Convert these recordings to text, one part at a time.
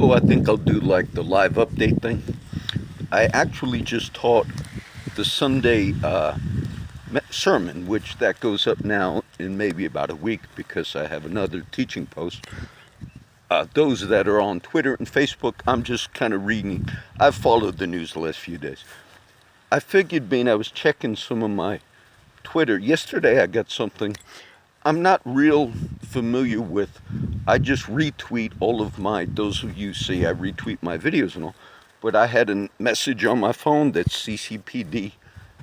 Oh, I think I'll do like the live update thing. I actually just taught the Sunday sermon, which that goes up now in maybe about a week because I have another teaching post. Those that are on Twitter and Facebook, I'm just kind of reading. I've followed the news the last few days. I figured being I was checking some of my Twitter. Yesterday I got something I'm not real familiar with. I just retweet all of those of you see I retweet my videos and all. But I had a message on my phone that CCPD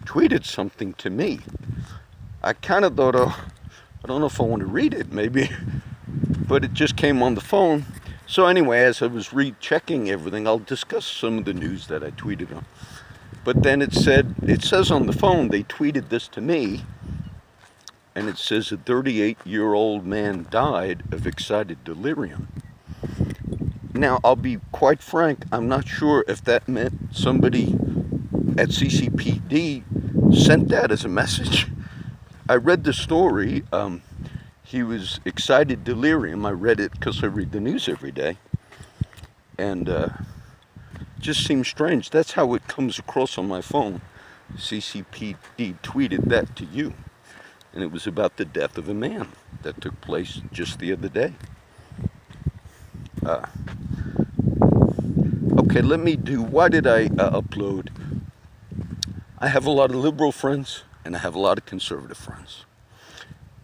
tweeted something to me. I kind of thought, oh, I don't know if I want to read it, maybe. But it just came on the phone. So anyway, as I was rechecking everything, I'll discuss some of the news that I tweeted on. But then it says on the phone, they tweeted this to me, and it says a 38-year-old man died of excited delirium. Now, I'll be quite frank, I'm not sure if that meant somebody at CCPD sent that as a message. I read the story. He was excited delirium. I read it because I read the news every day. And just seems strange. That's how it comes across on my phone. CCPD tweeted that to you. And it was about the death of a man that took place just the other day. Okay, why did I upload? I have a lot of liberal friends and I have a lot of conservative friends.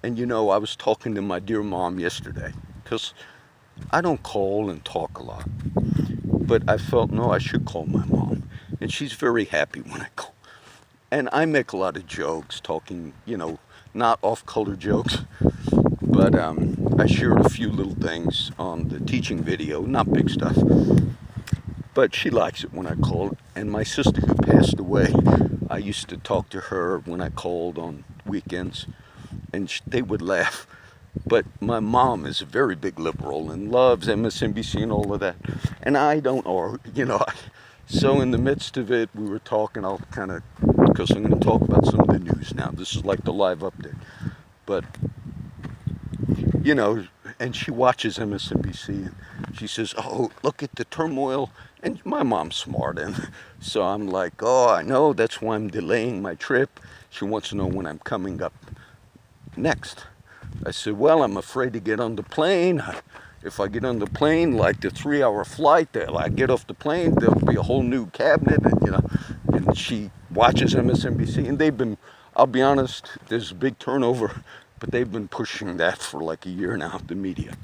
And I was talking to my dear mom yesterday because I don't call and talk a lot. But I felt, no, I should call my mom. And she's very happy when I call. And I make a lot of jokes, talking, not off-color jokes. But I shared a few little things on the teaching video, not big stuff. But she likes it when I call. And my sister who passed away, I used to talk to her when I called on weekends. And they would laugh. But my mom is a very big liberal and loves MSNBC and all of that. And I don't, so in the midst of it, we were talking, because I'm going to talk about some of the news now. This is like the live update. But, and she watches MSNBC and she says, oh, look at the turmoil. And my mom's smart. And so I'm like, oh, I know, that's why I'm delaying my trip. She wants to know when I'm coming up next. I said, well, I'm afraid to get on the plane. If I get on the plane, like the 3-hour flight, I get off the plane, there'll be a whole new cabinet, and she watches MSNBC, and I'll be honest, there's a big turnover, but they've been pushing that for like a year now, the media.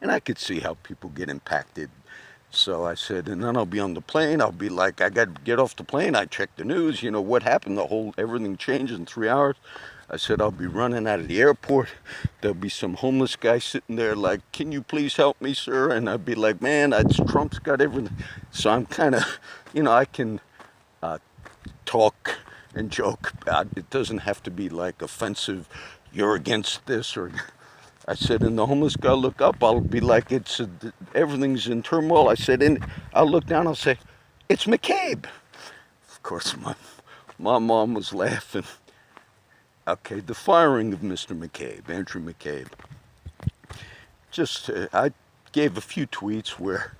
And I could see how people get impacted. So I said, and then I'll be on the plane, I'll be like, I got to get off the plane, I check the news, what happened, everything changed in 3 hours. I said, I'll be running out of the airport. There'll be some homeless guy sitting there like, can you please help me, sir? And I'd be like, man, Trump's got everything. So I'm kind of, I can talk and joke. It doesn't have to be like offensive, you're against this. Or I said, and the homeless guy look up, I'll be like, everything's in turmoil. I said, and I'll look down, I'll say, it's McCabe. Of course, my mom was laughing. Okay, the firing of Mr. McCabe, Andrew McCabe. I gave a few tweets where,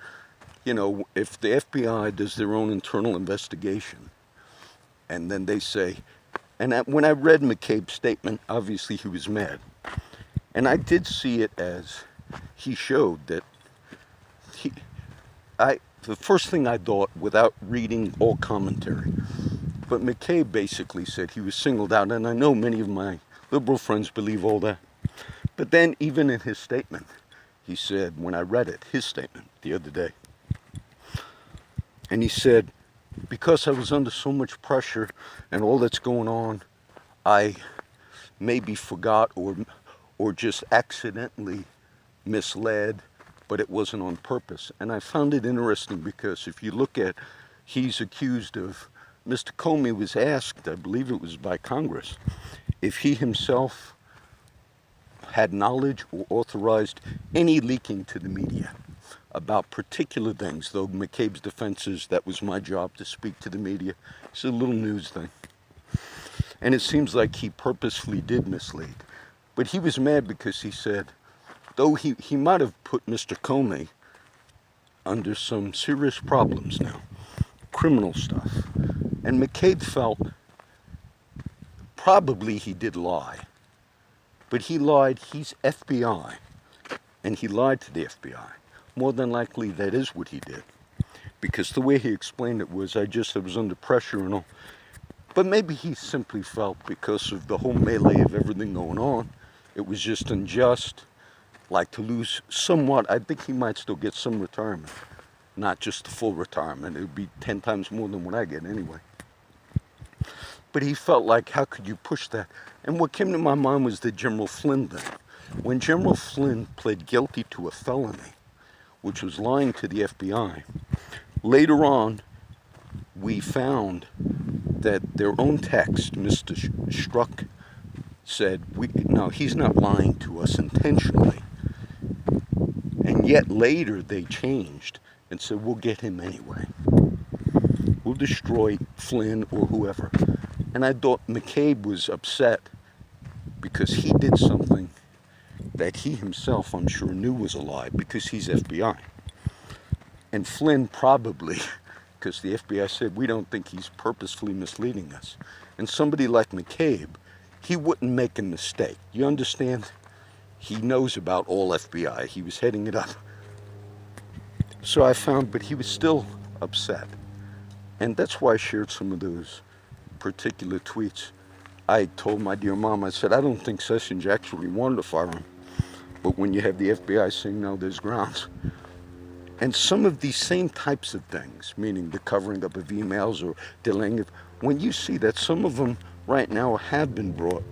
if the FBI does their own internal investigation, and then they say, and when I read McCabe's statement, obviously he was mad. And I did see it as he showed that the first thing I thought, without reading all commentary, but McCabe basically said he was singled out, and I know many of my liberal friends believe all that. But then even in his statement, he said, when I read it, his statement the other day, and he said, because I was under so much pressure and all that's going on, I maybe forgot or just accidentally misled, but it wasn't on purpose. And I found it interesting because if you look at, he's accused of, Mr. Comey was asked, I believe it was by Congress, if he himself had knowledge or authorized any leaking to the media about particular things, though McCabe's defense is that was my job to speak to the media. It's a little news thing. And it seems like he purposefully did mislead. But he was mad because he said, though he might have put Mr. Comey under some serious problems now, criminal stuff. And McCabe felt probably he did lie, but he lied. He's FBI, and he lied to the FBI. More than likely, that is what he did, because the way he explained it was, I was under pressure and all. But maybe he simply felt, because of the whole melee of everything going on, it was just unjust, like to lose somewhat. I think he might still get some retirement, not just the full retirement. It would be 10 times more than what I get anyway. But he felt like, how could you push that? And what came to my mind was the General Flynn thing. When General Flynn pled guilty to a felony, which was lying to the FBI, later on, we found that their own text, Mr. Strzok, said, no, he's not lying to us intentionally. And yet later they changed and said, we'll get him anyway. We'll destroy Flynn or whoever. And I thought McCabe was upset because he did something that he himself, I'm sure, knew was a lie, because he's FBI. And Flynn probably, because the FBI said, we don't think he's purposefully misleading us. And somebody like McCabe, he wouldn't make a mistake. You understand? He knows about all FBI. He was heading it up. So I found, but he was still upset. And that's why I shared some of those particular tweets. I told my dear mom, I said, I don't think Sessions actually wanted to fire him. But when you have the FBI saying, no, there's grounds. And some of these same types of things, meaning the covering up of emails or delaying it, when you see that some of them right now have been brought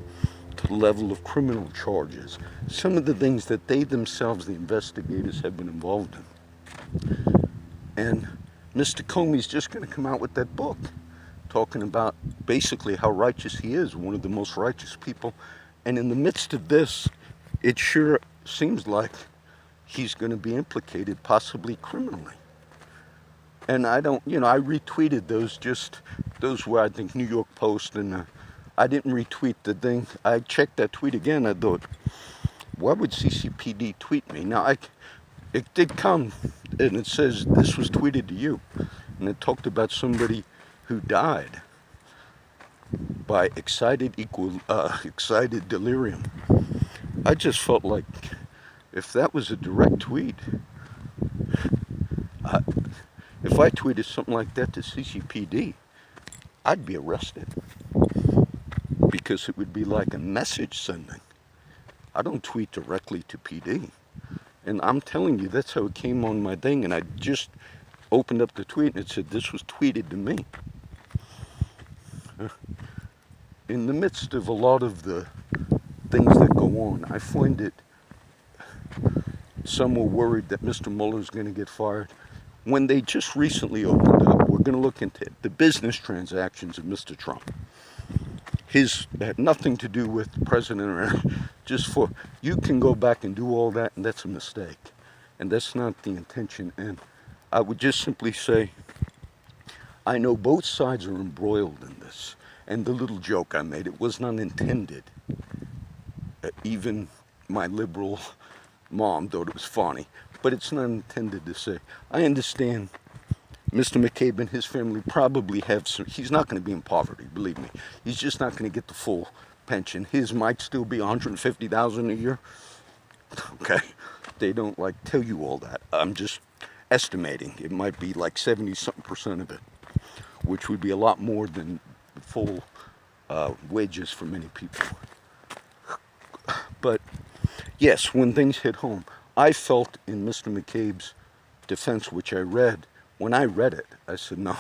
to the level of criminal charges, some of the things that they themselves, the investigators, have been involved in. And Mr. Comey's just going to come out with that book, talking about basically how righteous he is, one of the most righteous people. And in the midst of this, it sure seems like he's going to be implicated, possibly criminally. And I don't, I retweeted those were, I think, New York Post, and I didn't retweet the thing. I checked that tweet again. I thought, why would CCPD tweet me? Now, it did come, and it says, this was tweeted to you. And it talked about somebody who died by excited delirium. I just felt like, if that was a direct tweet, if I tweeted something like that to CCPD, I'd be arrested, because it would be like a message sending. I don't tweet directly to PD. And I'm telling you, that's how it came on my thing, and I just opened up the tweet and it said, this was tweeted to me. In the midst of a lot of the things that go on, I find it, some were worried that Mr. Mueller's going to get fired. When they just recently opened up, we're going to look into the business transactions of Mr. Trump. His had nothing to do with the president, or you can go back and do all that, and that's a mistake. And that's not the intention. And I would just simply say, I know both sides are embroiled in this. And the little joke I made, it was not intended. Even my liberal mom thought it was funny, but it's not intended to say. I understand Mr. McCabe and his family probably have some, he's not going to be in poverty, believe me. He's just not going to get the full pension. His might still be $150,000 a year. Okay, they don't tell you all that. I'm just estimating. It might be like 70-something% of it, which would be a lot more than full wages for many people. But yes, when things hit home, I felt in Mr. McCabe's defense, which I read, when I read it, I said, no,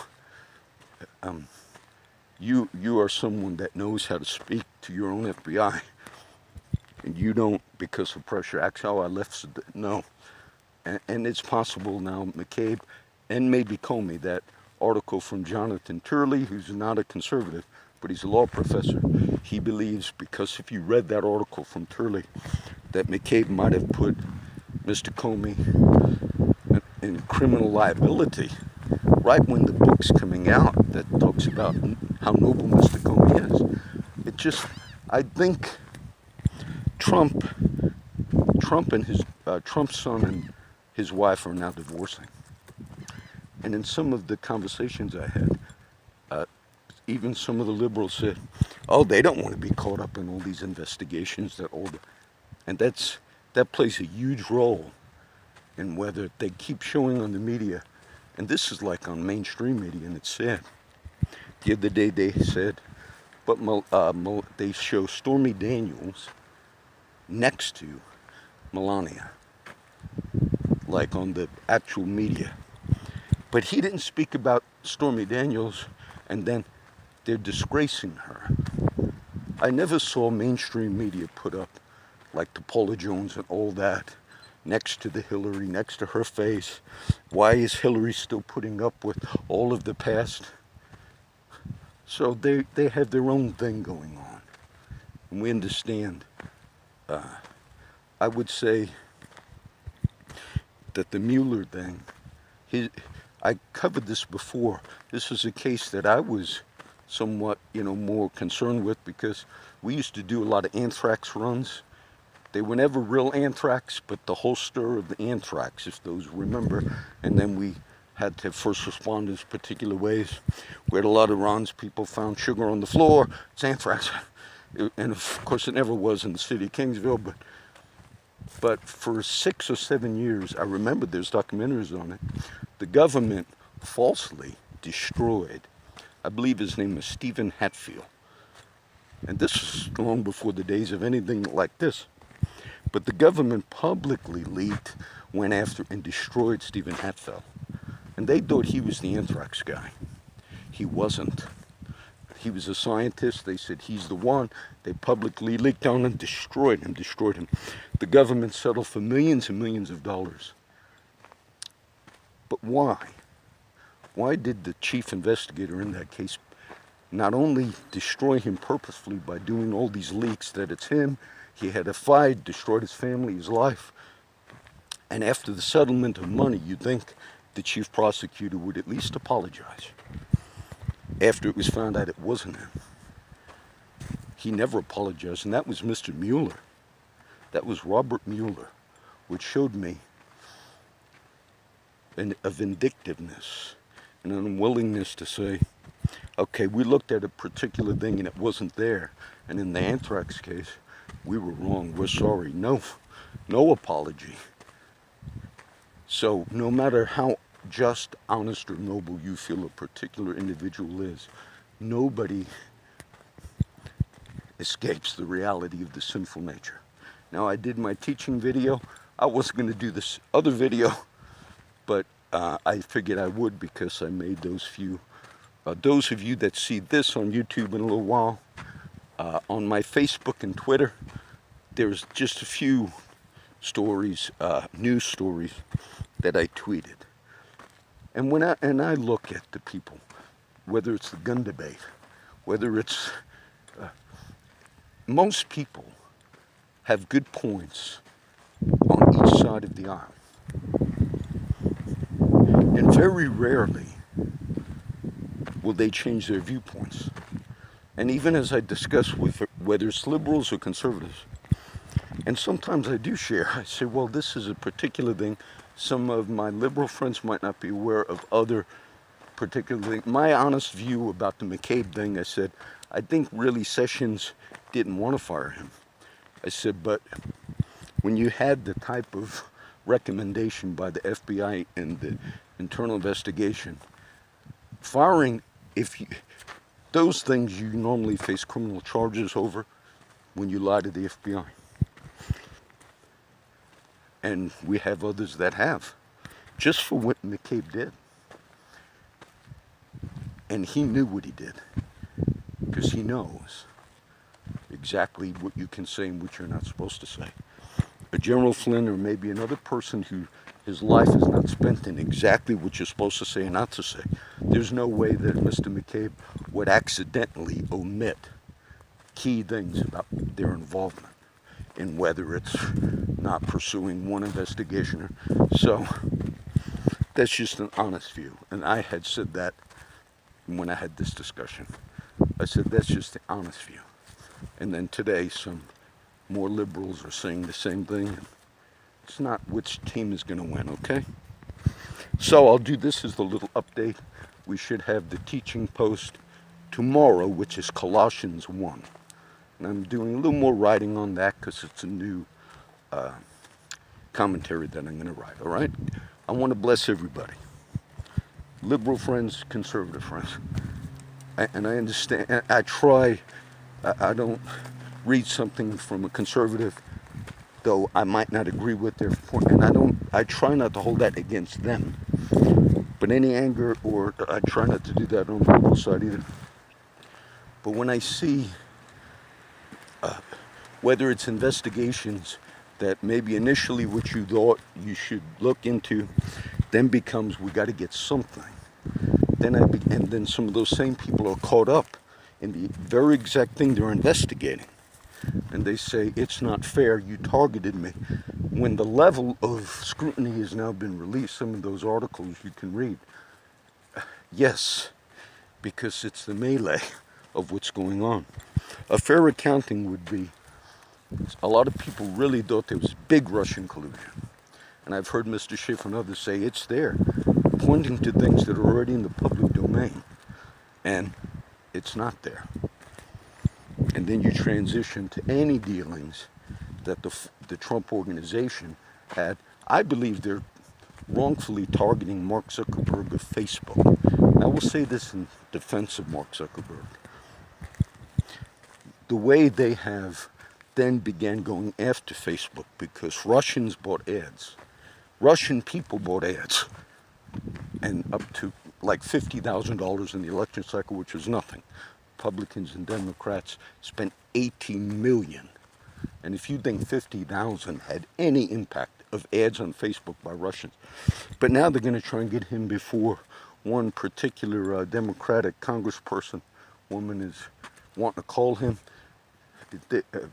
you are someone that knows how to speak to your own FBI, and you don't, because of pressure, act how I left, no. And it's possible now, McCabe, and maybe Comey, that article from Jonathan Turley, who's not a conservative, but he's a law professor, he believes, because if you read that article from Turley, that McCabe might have put Mr. Comey in criminal liability right when the book's coming out that talks about how noble Mr. Comey is. It just, I think Trump and his Trump's son and his wife are now divorcing. And in some of the conversations I had, uh, even some of the liberals said, "Oh, they don't want to be caught up in all these investigations that all the," and that plays a huge role in whether they keep showing on the media. And this is like on mainstream media, and it's sad. The other day they said, but they show Stormy Daniels next to Melania, like on the actual media. But he didn't speak about Stormy Daniels, and then they're disgracing her. I never saw mainstream media put up like the Paula Jones and all that next to the Hillary, next to her face. Why is Hillary still putting up with all of the past? So they have their own thing going on. And we understand. I would say that the Mueller thing, I covered this before. This is a case that I was somewhat, more concerned with because we used to do a lot of anthrax runs. They were never real anthrax, but the holster of the anthrax, if those remember. And then we had to have first responders particular ways. We had a lot of runs. People found sugar on the floor. It's anthrax. And of course, it never was in the city of Kingsville, but for 6 or 7 years, I remember there's documentaries on it, the government falsely destroyed, I believe his name was Stephen Hatfield. And this was long before the days of anything like this. But the government publicly leaked, went after, and destroyed Stephen Hatfield. And they thought he was the anthrax guy. He wasn't. He was a scientist. They said he's the one. They publicly leaked on him, destroyed him. The government settled for millions and millions of dollars. But why? Why did the chief investigator in that case not only destroy him purposefully by doing all these leaks that it's him, he had a fight, destroyed his family, his life, and after the settlement of money, you'd think the chief prosecutor would at least apologize. After it was found out it wasn't him, he never apologized, and that was Mr. Mueller. That was Robert Mueller, which showed me a vindictiveness and an unwillingness to say, okay, we looked at a particular thing and it wasn't there. And in the anthrax case, we were wrong. We're sorry. No apology. So no matter how just, honest, or noble you feel a particular individual is, nobody escapes the reality of the sinful nature. Now, I did my teaching video. I wasn't going to do this other video, but I figured I would because I made those few. Those of you that see this on YouTube in a little while, on my Facebook and Twitter, there's just a few stories, news stories that I tweeted. And when I look at the people, whether it's the gun debate, whether it's most people have good points on each side of the aisle. And very rarely will they change their viewpoints. And even as I discuss with whether it's liberals or conservatives, and sometimes I do share, I say, well, this is a particular thing. Some of my liberal friends might not be aware of other particular things. My honest view about the McCabe thing, I said, I think really Sessions didn't want to fire him. I said, but when you had the type of recommendation by the FBI and the internal investigation, firing, those things you normally face criminal charges over when you lie to the FBI. And we have others that have, just for what McCabe did. And he knew what he did, because he knows exactly what you can say and what you're not supposed to say. A General Flynn or maybe another person who his life is not spent in exactly what you're supposed to say and not to say. There's no way that Mr. McCabe would accidentally omit key things about their involvement in whether it's not pursuing one investigation. So that's just an honest view. And I had said that when I had this discussion. I said that's just the honest view. And then today some more liberals are saying the same thing. It's not which team is going to win, okay? So I'll do this as the little update. We should have the teaching post tomorrow, which is Colossians 1. And I'm doing a little more writing on that because it's a new commentary that I'm going to write, all right? I want to bless everybody. Liberal friends, conservative friends. And I understand, I try, I don't read something from a conservative, though I might not agree with their point, and I try not to hold that against them. But any anger, or I try not to do that on the liberal side either. But when I see, whether it's investigations that maybe initially what you thought you should look into, then becomes we got to get something. And then some of those same people are caught up in the very exact thing they're investigating. And they say, it's not fair, you targeted me. When the level of scrutiny has now been released, some of those articles you can read. Yes, because it's the melee of what's going on. A fair accounting would be, a lot of people really thought there was big Russian collusion. And I've heard Mr. Schiff and others say it's there, pointing to things that are already in the public domain. And it's not there. And then you transition to any dealings that the Trump organization had. I believe they're wrongfully targeting Mark Zuckerberg of Facebook. I will say this in defense of Mark Zuckerberg. The way they have then began going after Facebook because Russians bought ads. Russian people bought ads. And up to like $50,000 in the election cycle, which was nothing. Republicans and Democrats spent $18 million. And if you think 50,000 had any impact of ads on Facebook by Russians, but now they're going to try and get him before one particular Democratic congressperson, woman is wanting to call him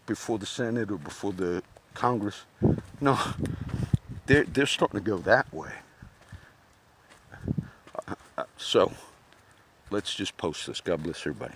before the Senate or before the Congress. No, they're starting to go that way. So let's just post this. God bless everybody.